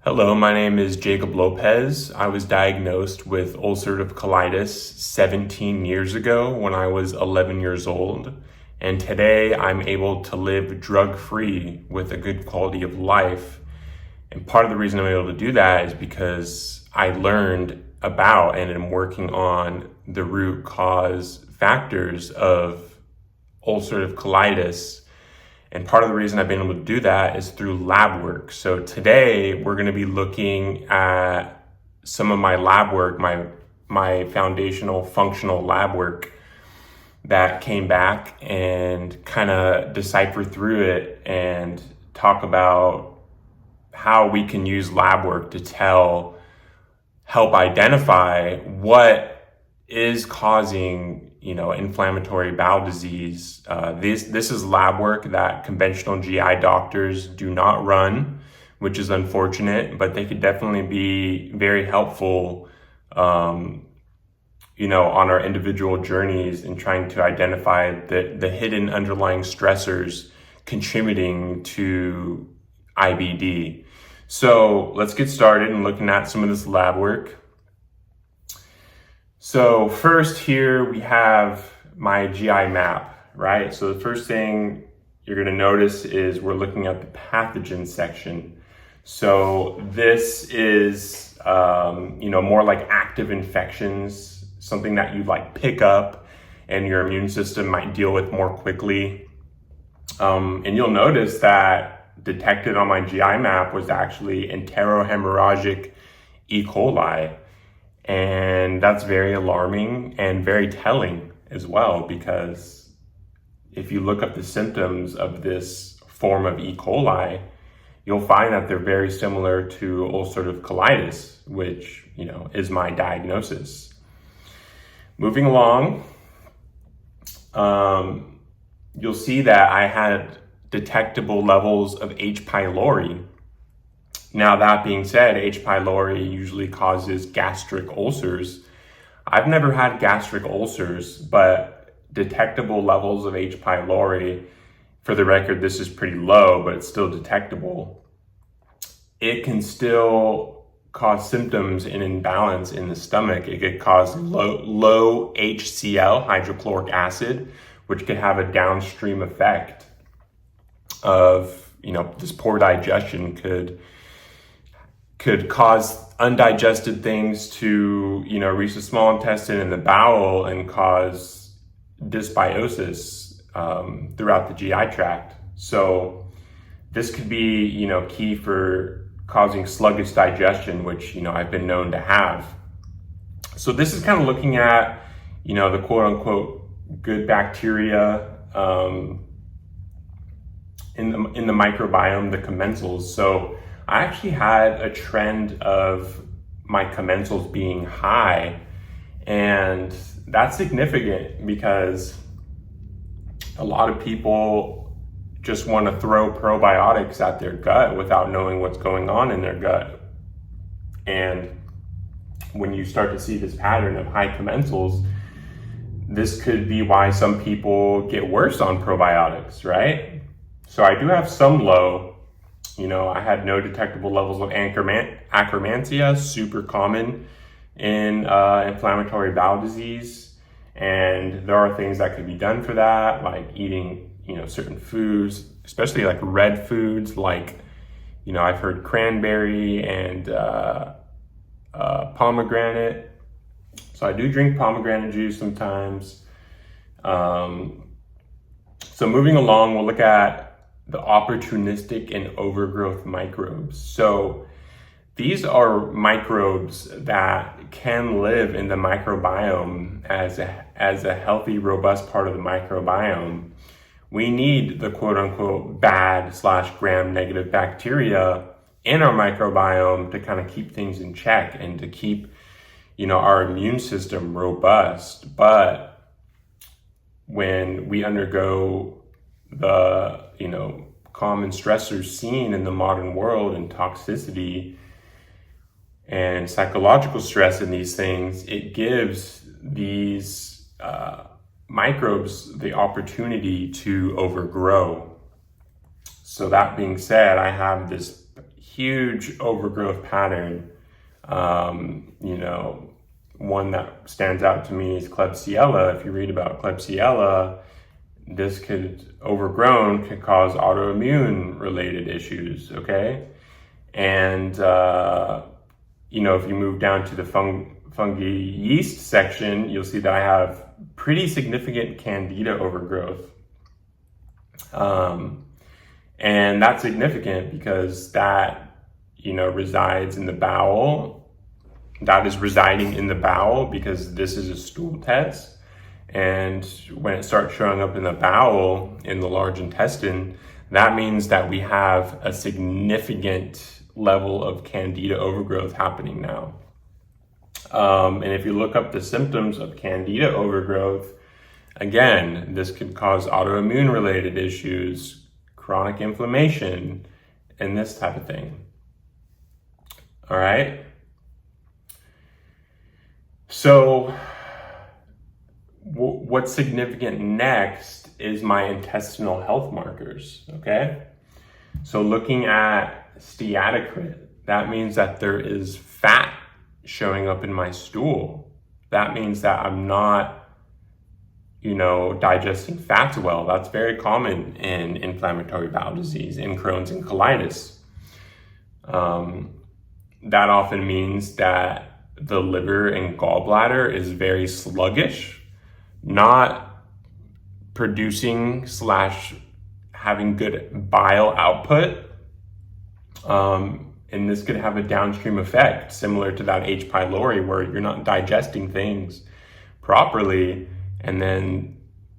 Hello, my name is Jacob Lopez. I was diagnosed with ulcerative colitis 17 years ago when I was 11 years old. And today I'm able to live drug-free with a good quality of life. And part of the reason I'm able to do that is because I learned about and am working on the root cause factors of ulcerative colitis. And part of the reason I've been able to do that is through lab work. So today we're going to be looking at some of my lab work, my foundational functional lab work that came back, and kind of decipher through it and talk about how we can use lab work to help identify what is causing inflammatory bowel disease. This is lab work that conventional GI doctors do not run, which is unfortunate, but they could definitely be very helpful, on our individual journeys in trying to identify the hidden underlying stressors contributing to IBD. So let's get started in looking at some of this lab work. So first here we have my GI map, right? So the first thing you're going to notice is we're looking at the pathogen section. So this is, more like active infections, something that you pick up and your immune system might deal with more quickly. And you'll notice that detected on my GI map was actually enterohemorrhagic E. coli. And that's very alarming and very telling as well, because if you look up the symptoms of this form of E. coli, you'll find that they're very similar to ulcerative colitis, which, is my diagnosis. Moving along, you'll see that I had detectable levels of H. pylori. Now, that being said, H. pylori usually causes gastric ulcers. I've never had gastric ulcers, but detectable levels of H. pylori, for the record, this is pretty low, but it's still detectable. It can still cause symptoms and imbalance in the stomach. It could cause low HCl, hydrochloric acid, which could have a downstream effect of, this poor digestion could cause undigested things to, reach the small intestine and the bowel and cause dysbiosis throughout the GI tract. So this could be, key for causing sluggish digestion, which, I've been known to have. So this is kind of looking at, the quote unquote good bacteria in the microbiome, the commensals. So I actually had a trend of my commensals being high, and that's significant because a lot of people just want to throw probiotics at their gut without knowing what's going on in their gut. And when you start to see this pattern of high commensals, this could be why some people get worse on probiotics, right? So I do have some low. I had no detectable levels of Akkermansia, super common in inflammatory bowel disease. And there are things that could be done for that, like eating, certain foods, especially like red foods, like, I've heard cranberry and pomegranate. So I do drink pomegranate juice sometimes. So moving along, we'll look at the opportunistic and overgrowth microbes. So these are microbes that can live in the microbiome as a healthy, robust part of the microbiome. We need the quote unquote bad / gram-negative bacteria in our microbiome to kind of keep things in check and to keep, our immune system robust. But when we undergo the common stressors seen in the modern world and toxicity and psychological stress in these things, it gives these microbes the opportunity to overgrow. So that being said, I have this huge overgrowth pattern. One that stands out to me is Klebsiella. If you read about Klebsiella, this overgrown could cause autoimmune related issues, okay? And, if you move down to the fungi yeast section, you'll see that I have pretty significant candida overgrowth. And that's significant because that, resides in the bowel. That is residing in the bowel because this is a stool test. And when it starts showing up in the bowel, in the large intestine, that means that we have a significant level of candida overgrowth happening now. And if you look up the symptoms of candida overgrowth, again, this could cause autoimmune related issues, chronic inflammation, and this type of thing. All right. So what's significant next is my intestinal health markers, okay? So looking at steatocrit, that means that there is fat showing up in my stool. That means that I'm not, digesting fats well. That's very common in inflammatory bowel disease, in Crohn's and colitis. That often means that the liver and gallbladder is very sluggish, not producing / having good bile output. And this could have a downstream effect similar to that H. pylori, where you're not digesting things properly. And then,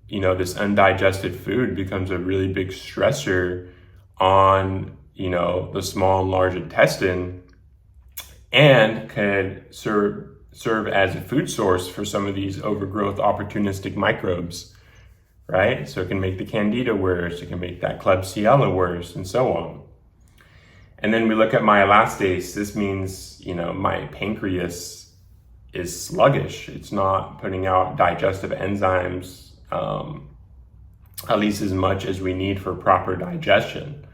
this undigested food becomes a really big stressor on, the small and large intestine, and could serve as a food source for some of these overgrowth opportunistic microbes, right? So it can make the candida worse, it can make that Klebsiella worse, and so on. And then we look at my elastase. This means, my pancreas is sluggish. It's not putting out digestive enzymes, at least as much as we need for proper digestion.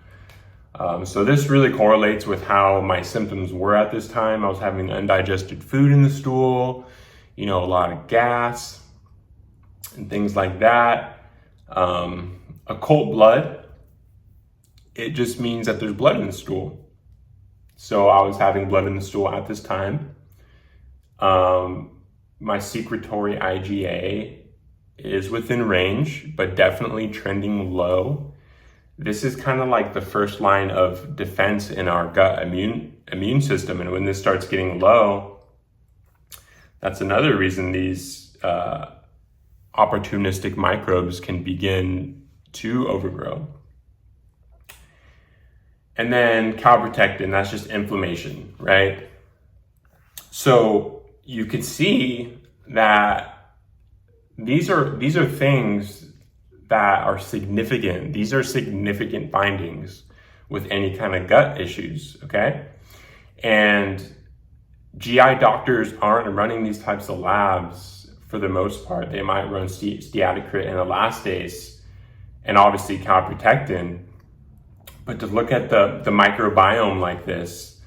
So this really correlates with how my symptoms were at this time. I was having undigested food in the stool, a lot of gas and things like that. Occult blood, it just means that there's blood in the stool. So I was having blood in the stool at this time. My secretory IgA is within range, but definitely trending low. This is kind of like the first line of defense in our gut immune system. And when this starts getting low, that's another reason these opportunistic microbes can begin to overgrow. And then calprotectin, that's just inflammation, right? So you could see that these are things that are significant. These are significant findings with any kind of gut issues, okay? And GI doctors aren't running these types of labs for the most part. They might run steatocrit and elastase and obviously calprotectin. But to look at the microbiome like this,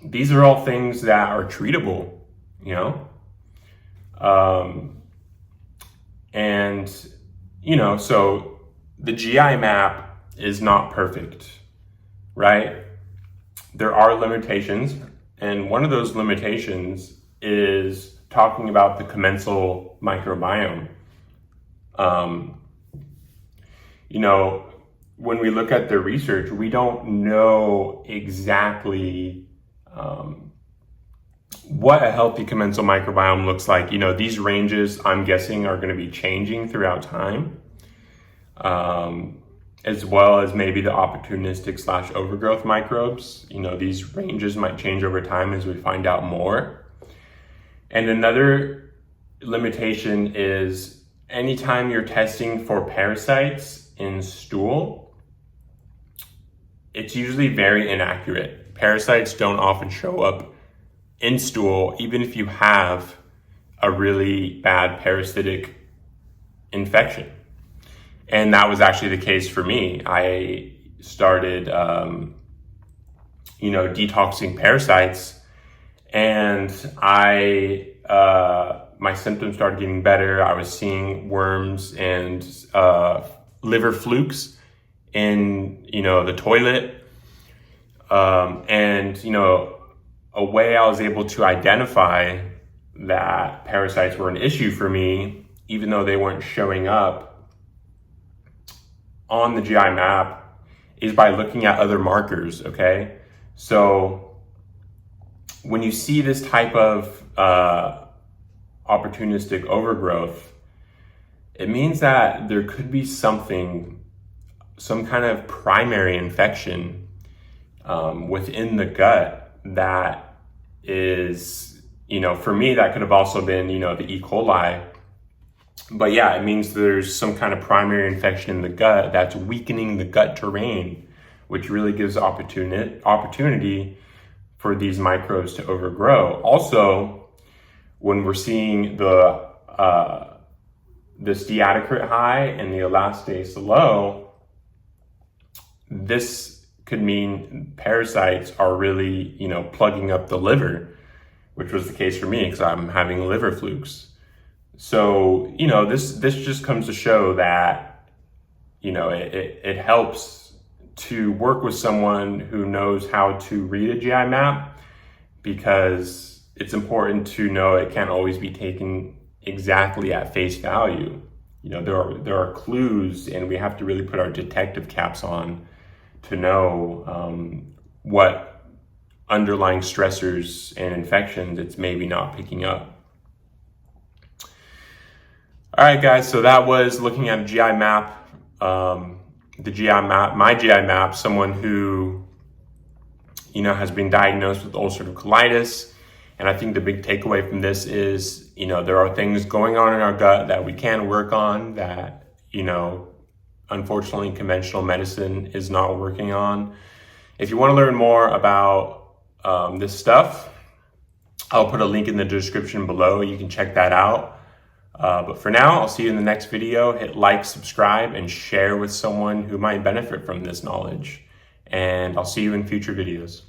these are all things that are treatable, so the GI map is not perfect, right? There are limitations, and one of those limitations is talking about the commensal microbiome. When we look at the research, we don't know exactly what a healthy commensal microbiome looks like. These ranges, I'm guessing, are going to be changing throughout time, as well as maybe the opportunistic / overgrowth microbes. These ranges might change over time as we find out more. And another limitation is anytime you're testing for parasites in stool, it's usually very inaccurate. Parasites don't often show up in stool, even if you have a really bad parasitic infection. And that was actually the case for me. started, detoxing parasites, and my symptoms started getting better. I was seeing worms and liver flukes in, the toilet. A way I was able to identify that parasites were an issue for me, even though they weren't showing up on the GI map, is by looking at other markers, okay? So when you see this type of opportunistic overgrowth, it means that there could be some kind of primary infection within the gut that is, for me, that could have also been, the E. coli. But yeah, it means there's some kind of primary infection in the gut that's weakening the gut terrain, which really gives opportunity for these microbes to overgrow. Also, when we're seeing this steatocrit high and the elastase low, this could mean parasites are really, plugging up the liver, which was the case for me because I'm having liver flukes. So, this just comes to show that, it helps to work with someone who knows how to read a GI map, because it's important to know it can't always be taken exactly at face value. There are clues, and we have to really put our detective caps on to know what underlying stressors and infections it's maybe not picking up. All right, guys, so that was looking at a GI map. My GI map, someone who, has been diagnosed with ulcerative colitis. And I think the big takeaway from this is, there are things going on in our gut that we can work on that, unfortunately, conventional medicine is not working on. If you want to learn more about this stuff, I'll put a link in the description below. You can check that out. But for now, I'll see you in the next video. Hit like, subscribe, and share with someone who might benefit from this knowledge. And I'll see you in future videos.